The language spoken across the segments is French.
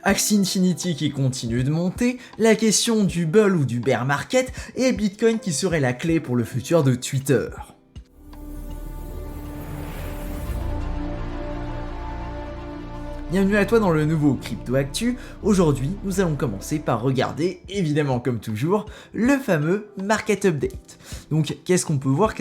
Axie Infinity qui continue de monter, la question du bull ou du bear market et Bitcoin qui serait la clé pour le futur de Twitter. Bienvenue à toi dans le nouveau Crypto Actu. Aujourd'hui, nous allons commencer par regarder, évidemment comme toujours, le fameux Market Update. Donc, qu'est-ce qu'on peut voir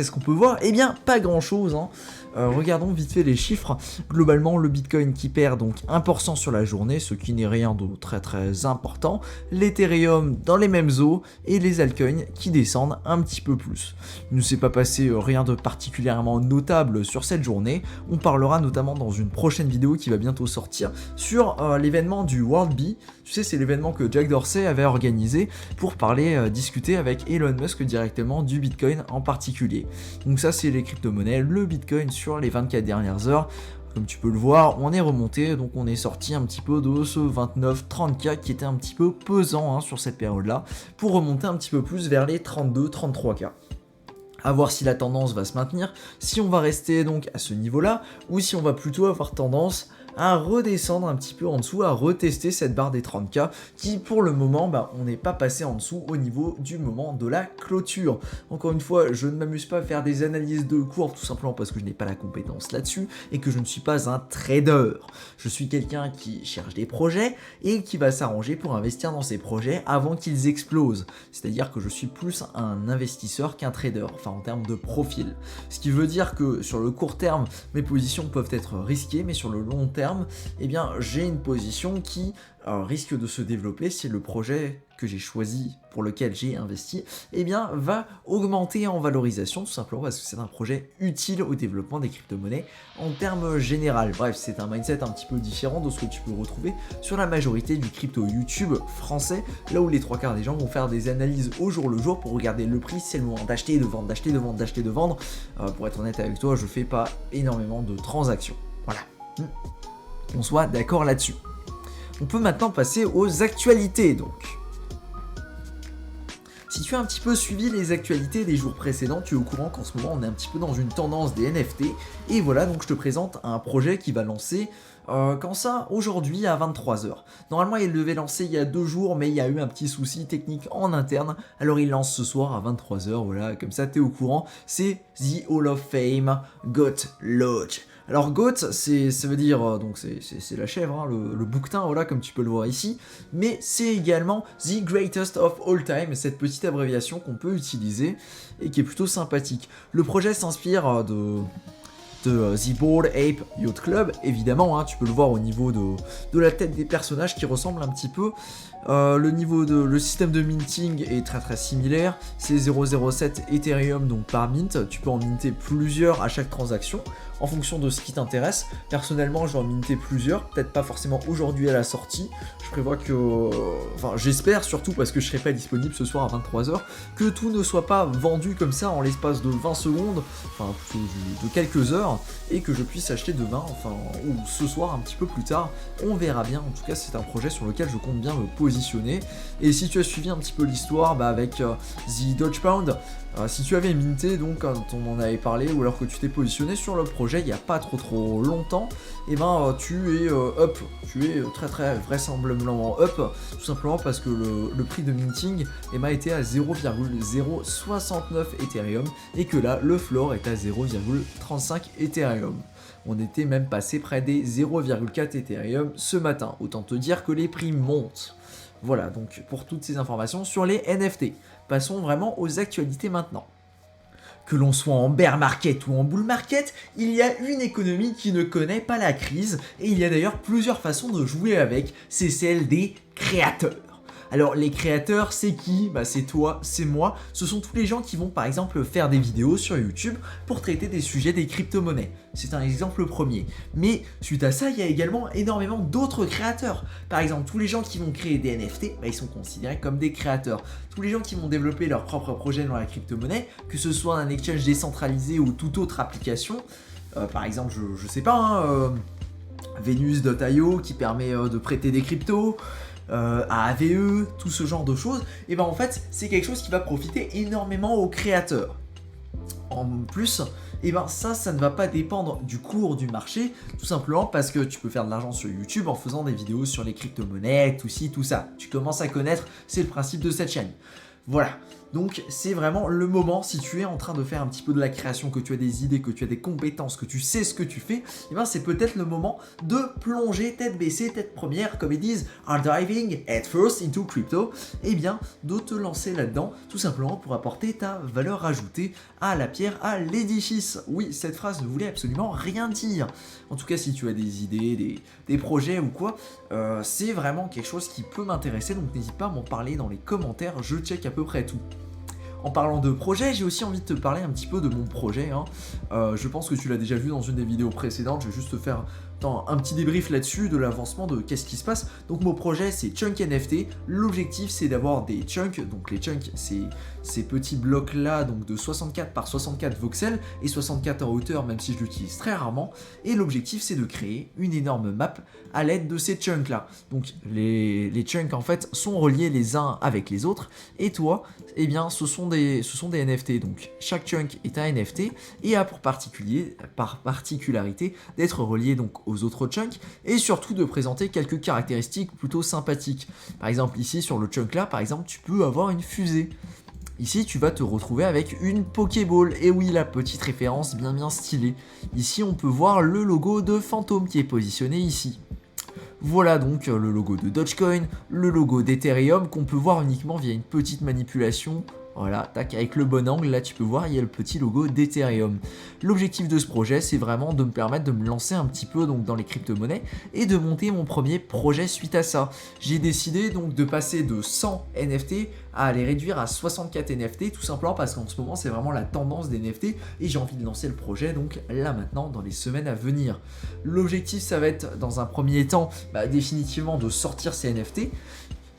Eh bien, pas grand-chose, hein. Regardons vite fait les chiffres. Globalement, le Bitcoin qui perd donc 1% sur la journée, ce qui n'est rien de très important. L'Ethereum dans les mêmes eaux et les altcoins qui descendent un petit peu plus. Il ne s'est pas passé rien de particulièrement notable sur cette journée. On parlera notamment dans une prochaine vidéo qui va bientôt sortir sur l'événement du World Bee. Tu sais, c'est l'événement que Jack Dorsey avait organisé pour discuter avec Elon Musk directement du Bitcoin en particulier. Donc ça, c'est les crypto-monnaies, le Bitcoin sur les 24 dernières heures. Comme tu peux le voir, on est remonté, donc on est sorti un petit peu de ce 29-30K qui était un petit peu pesant sur cette période-là, pour remonter un petit peu plus vers les 32-33K. À voir si la tendance va se maintenir, si on va rester donc à ce niveau-là, ou si on va plutôt avoir tendance à redescendre un petit peu en dessous, à retester cette barre des 30K qui pour le moment, on n'est pas passé en dessous au niveau du moment de la clôture. Encore une fois, je ne m'amuse pas à faire des analyses de cours tout simplement parce que je n'ai pas la compétence là-dessus et que je ne suis pas un trader. Je suis quelqu'un qui cherche des projets et qui va s'arranger pour investir dans ces projets avant qu'ils explosent. C'est-à-dire que je suis plus un investisseur qu'un trader, enfin en termes de profil. Ce qui veut dire que sur le court terme, mes positions peuvent être risquées, mais sur le long terme, eh bien, j'ai une position qui risque de se développer si le projet que j'ai choisi, pour lequel j'ai investi, eh bien, va augmenter en valorisation, tout simplement parce que c'est un projet utile au développement des crypto-monnaies en termes général. Bref, c'est un mindset un petit peu différent de ce que tu peux retrouver sur la majorité du crypto YouTube français, là où les trois quarts des gens vont faire des analyses au jour le jour pour regarder le prix, c'est le moment d'acheter, de vendre, d'acheter, de vendre, d'acheter, de vendre. Pour être honnête avec toi, je fais pas énormément de transactions. Voilà. On soit d'accord là-dessus. On peut maintenant passer aux actualités donc. Si tu as un petit peu suivi les actualités des jours précédents, tu es au courant qu'en ce moment on est un petit peu dans une tendance des NFT. Et voilà, donc je te présente un projet qui va lancer aujourd'hui à 23h. Normalement il devait lancer il y a 2 jours, mais il y a eu un petit souci technique en interne. Alors il lance ce soir à 23h, voilà, comme ça tu es au courant. C'est The Hall of Fame Goat Lodge. Alors GOAT, ça veut dire, donc c'est la chèvre, le bouquetin, voilà, comme tu peux le voir ici, mais c'est également The Greatest of All Time, cette petite abréviation qu'on peut utiliser et qui est plutôt sympathique. Le projet s'inspire de The Bored Ape Yacht Club, évidemment, tu peux le voir au niveau de la tête des personnages qui ressemblent un petit peu. Le système de minting est très similaire, c'est 0,07 Ethereum donc par mint, tu peux en minter plusieurs à chaque transaction en fonction de ce qui t'intéresse. Personnellement, je vais en minter plusieurs, peut-être pas forcément aujourd'hui à la sortie. Je prévois que, j'espère surtout parce que je serai pas disponible ce soir à 23h, que tout ne soit pas vendu comme ça en l'espace de 20 secondes, de quelques heures, et que je puisse acheter demain, ou ce soir un petit peu plus tard. On verra bien. En tout cas, c'est un projet sur lequel je compte bien me positionner. Et si tu as suivi un petit peu l'histoire, avec The Doge Pound, si tu avais minté donc quand on en avait parlé, ou alors que tu t'es positionné sur le projet il n'y a pas trop longtemps, et tu es up, tu es très vraisemblablement up, tout simplement parce que le prix de minting était à 0,069 Ethereum et que là le floor est à 0,35 Ethereum. On était même passé près des 0,4 Ethereum ce matin, autant te dire que les prix montent. Voilà donc pour toutes ces informations sur les NFT. Passons vraiment aux actualités maintenant. Que l'on soit en bear market ou en bull market, il y a une économie qui ne connaît pas la crise et il y a d'ailleurs plusieurs façons de jouer avec, c'est celle des créateurs. Alors les créateurs, c'est qui ? C'est toi, c'est moi, ce sont tous les gens qui vont par exemple faire des vidéos sur YouTube pour traiter des sujets des crypto-monnaies. C'est un exemple premier. Mais suite à ça, il y a également énormément d'autres créateurs. Par exemple, tous les gens qui vont créer des NFT, ils sont considérés comme des créateurs. Tous les gens qui vont développer leur propre projet dans la crypto-monnaie, que ce soit un exchange décentralisé ou toute autre application, par exemple, je sais pas, Venus.io qui permet de prêter des cryptos, à AVE, tout ce genre de choses, et en fait c'est quelque chose qui va profiter énormément aux créateurs. En plus, et ben ça ne va pas dépendre du cours du marché, tout simplement parce que tu peux faire de l'argent sur YouTube en faisant des vidéos sur les crypto-monnaies, tout ci, tout ça. Tu commences à connaître, c'est le principe de cette chaîne. Voilà, donc c'est vraiment le moment, si tu es en train de faire un petit peu de la création, que tu as des idées, que tu as des compétences, que tu sais ce que tu fais, et ben c'est peut-être le moment de plonger tête baissée, tête première, comme ils disent, are diving head first into crypto, et bien de te lancer là-dedans, tout simplement pour apporter ta valeur ajoutée à la pierre, à l'édifice. Oui, cette phrase ne voulait absolument rien dire. En tout cas, si tu as des idées, des projets ou quoi, c'est vraiment quelque chose qui peut m'intéresser, donc n'hésite pas à m'en parler dans les commentaires, je check à peu près tout. En parlant de projet, j'ai aussi envie de te parler un petit peu de mon projet. Je pense que tu l'as déjà vu dans une des vidéos précédentes, je vais juste te faire un petit débrief là-dessus de l'avancement de qu'est-ce qui se passe. Donc mon projet c'est Chunk NFT, l'objectif c'est d'avoir des chunks, donc les chunks c'est ces petits blocs là donc de 64 par 64 voxels et 64 en hauteur même si je l'utilise très rarement, et l'objectif c'est de créer une énorme map à l'aide de ces chunks là. Donc les chunks en fait sont reliés les uns avec les autres, et toi eh bien ce sont des NFT, donc chaque chunk est un NFT et a pour particularité d'être relié donc aux autres chunks et surtout de présenter quelques caractéristiques plutôt sympathiques. Par exemple ici sur le chunk là, par exemple tu peux avoir une fusée. Ici tu vas te retrouver avec une Pokéball, et oui la petite référence bien stylée. Ici on peut voir le logo de Phantom qui est positionné ici. Voilà donc le logo de Dogecoin, le logo d'Ethereum qu'on peut voir uniquement via une petite manipulation. Voilà, tac, avec le bon angle, là tu peux voir, il y a le petit logo d'Ethereum. L'objectif de ce projet, c'est vraiment de me permettre de me lancer un petit peu donc, dans les crypto-monnaies et de monter mon premier projet suite à ça. J'ai décidé donc de passer de 100 NFT à les réduire à 64 NFT, tout simplement parce qu'en ce moment, c'est vraiment la tendance des NFT et j'ai envie de lancer le projet donc là maintenant dans les semaines à venir. L'objectif, ça va être dans un premier temps, définitivement de sortir ces NFT.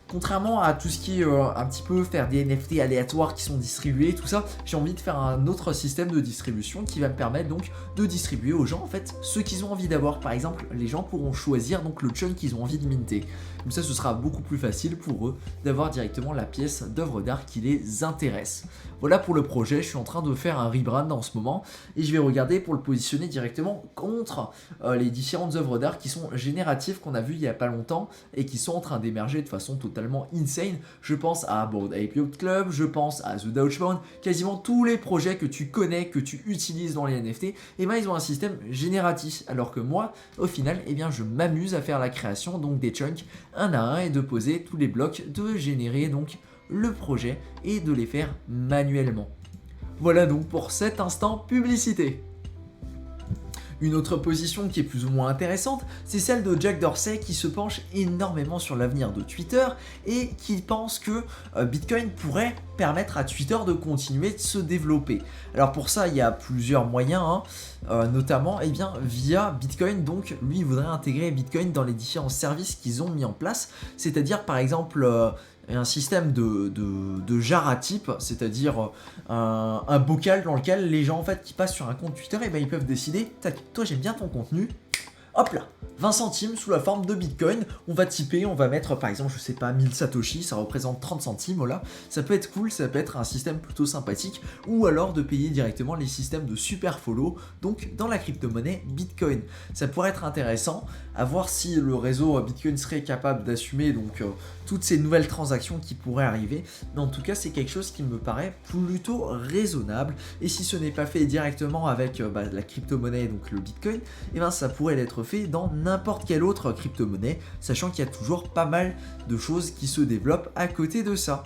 Contrairement à tout ce qui est un petit peu faire des NFT aléatoires qui sont distribués, tout ça, j'ai envie de faire un autre système de distribution qui va me permettre donc de distribuer aux gens en fait ce qu'ils ont envie d'avoir. Par exemple, les gens pourront choisir donc le chunk qu'ils ont envie de minter. Comme ça, ce sera beaucoup plus facile pour eux d'avoir directement la pièce d'œuvre d'art qui les intéresse. Voilà pour le projet, je suis en train de faire un rebrand en ce moment et je vais regarder pour le positionner directement contre les différentes œuvres d'art qui sont génératives qu'on a vues il n'y a pas longtemps et qui sont en train d'émerger de façon totalement insane. Je pense à Bored Ape Yacht Club, je pense à The Dogepound, quasiment tous les projets que tu connais, que tu utilises dans les NFT, et ben ils ont un système génératif, alors que moi, au final, eh bien je m'amuse à faire la création donc des chunks un à un et de poser tous les blocs, de générer donc le projet et de les faire manuellement. Voilà donc pour cet instant publicité. Une autre position qui est plus ou moins intéressante, c'est celle de Jack Dorsey qui se penche énormément sur l'avenir de Twitter et qui pense que Bitcoin pourrait permettre à Twitter de continuer de se développer. Alors pour ça, il y a plusieurs moyens, notamment via Bitcoin. Donc lui, il voudrait intégrer Bitcoin dans les différents services qu'ils ont mis en place, c'est-à-dire par exemple un système de jar à type, c'est-à-dire un bocal dans lequel les gens en fait qui passent sur un compte Twitter, et ils peuvent décider, tac, toi j'aime bien ton contenu, hop là, 20 centimes sous la forme de Bitcoin, on va typer, on va mettre par exemple, je sais pas, 1000 Satoshi, ça représente 30 centimes, voilà, ça peut être cool, ça peut être un système plutôt sympathique, ou alors de payer directement les systèmes de super follow, donc dans la crypto-monnaie Bitcoin. Ça pourrait être intéressant, à voir si le réseau Bitcoin serait capable d'assumer donc toutes ces nouvelles transactions qui pourraient arriver, mais en tout cas c'est quelque chose qui me paraît plutôt raisonnable, et si ce n'est pas fait directement avec la crypto-monnaie, donc le Bitcoin, ça pourrait être fait dans n'importe quelle autre crypto-monnaie, sachant qu'il y a toujours pas mal de choses qui se développent à côté de ça.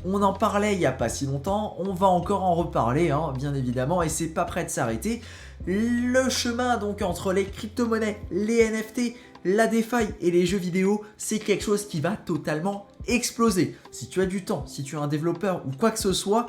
On en parlait il n'y a pas si longtemps, on va encore en reparler, bien évidemment, et c'est pas prêt de s'arrêter. Le chemin donc entre les crypto-monnaies, les NFT, la DeFi et les jeux vidéo, c'est quelque chose qui va totalement exploser. Si tu as du temps, si tu es un développeur ou quoi que ce soit,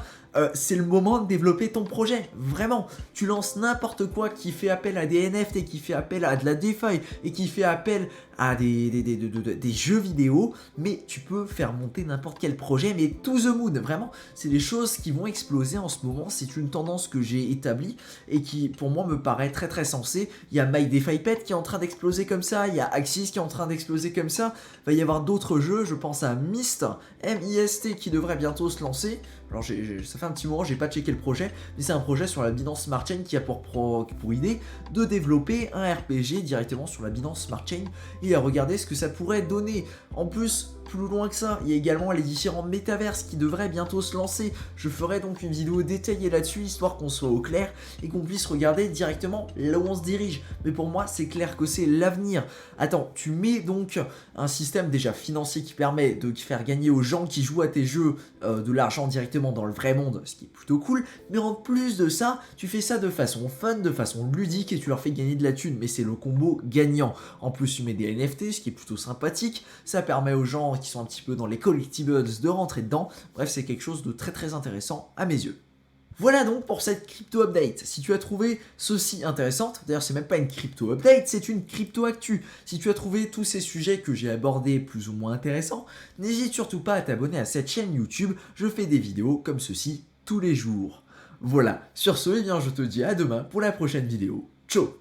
c'est le moment de développer ton projet. Vraiment, tu lances n'importe quoi qui fait appel à des NFT, qui fait appel à de la DeFi et qui fait appel à des jeux vidéo, mais tu peux faire monter n'importe quel projet, mais to the moon. Vraiment, c'est des choses qui vont exploser en ce moment. C'est une tendance que j'ai établie et qui, pour moi, me paraît très très sensée. Il y a MyDeFiPet qui est en train d'exploser comme ça, il y a Axis qui est en train d'exploser comme ça. Il va y avoir d'autres jeux, je pense à Myst, M-I-S-T, qui devrait bientôt se lancer. Alors ça fait fait un petit moment, j'ai pas checké le projet, mais c'est un projet sur la Binance Smart Chain qui a pour idée de développer un RPG directement sur la Binance Smart Chain et à regarder ce que ça pourrait donner. En plus, plus loin que ça, il y a également les différents métaverses qui devraient bientôt se lancer. Je ferai donc une vidéo détaillée là-dessus, histoire qu'on soit au clair et qu'on puisse regarder directement là où on se dirige. Mais pour moi, c'est clair que c'est l'avenir. Attends, tu mets donc un système déjà financier qui permet de faire gagner aux gens qui jouent à tes jeux de l'argent directement dans le vrai monde, ce qui est plutôt cool. Mais en plus de ça, tu fais ça de façon fun, de façon ludique et tu leur fais gagner de la thune. Mais c'est le combo gagnant. En plus, tu mets des NFT, ce qui est plutôt sympathique. Ça permet aux gens qui sont un petit peu dans les collectibles de rentrer dedans. Bref, c'est quelque chose de très très intéressant à mes yeux. Voilà donc pour cette crypto update. Si tu as trouvé ceci intéressant, d'ailleurs c'est même pas une crypto update, c'est une crypto actu. Si tu as trouvé tous ces sujets que j'ai abordés plus ou moins intéressants, n'hésite surtout pas à t'abonner à cette chaîne YouTube. Je fais des vidéos comme ceci tous les jours. Voilà, sur ce, eh bien, je te dis à demain pour la prochaine vidéo. Ciao.